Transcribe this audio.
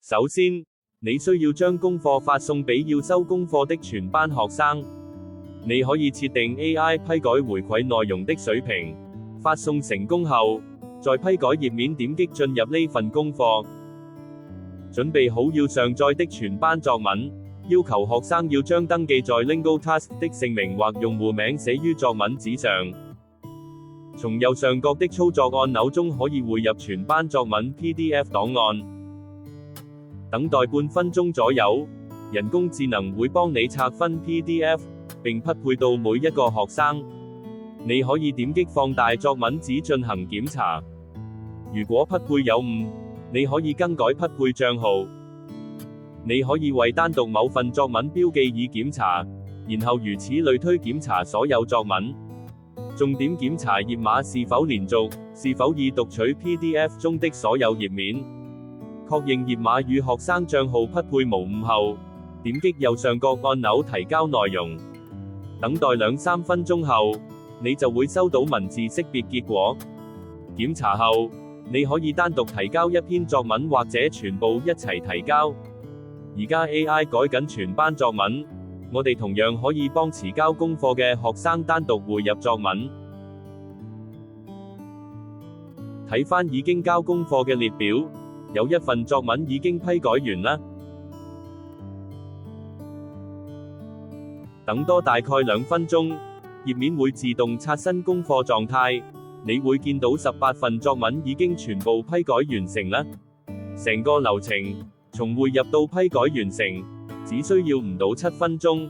首先，你需要將功課發送俾要收功課的全班學生。你可以設定 AI 批改回饋內容的水平。發送成功後，在批改頁面點擊進入呢份功課。準備好要上載的全班作文，要求學生要將登記在 LingoTask 的姓名或用戶名寫於作文紙上。從右上角的操作按鈕中可以匯入全班作文 PDF 檔案。等待半分鐘左右，人工智能會幫你拆分 PDF，並匹配到每一個學生。你可以點擊放大作文紙進行檢查。如果匹配有誤，你可以更改匹配帳號。你可以為單獨某份作文標記已檢查，然後如此類推檢查所有作文。重點檢查頁碼是否連續，是否已讀取 PDF 中的所有頁面。確認頁碼與學生帳號匹配無誤後，點擊右上角按鈕提交內容。等待2-3分鐘後，你就會收到文字識別結果。檢查後，你可以單獨提交一篇作文或者全部一齊提交。而家 AI 改緊全班作文，我哋同樣可以幫遲交功課嘅學生單獨匯入作文。睇返已經交功課嘅列表，有一份作文已經批改完啦。等多大概2分鐘，頁面會自動刷新功課狀態，你會見到18份作文已經全部批改完成啦。成個流程，從匯入到批改完成，只需要唔到7分鐘。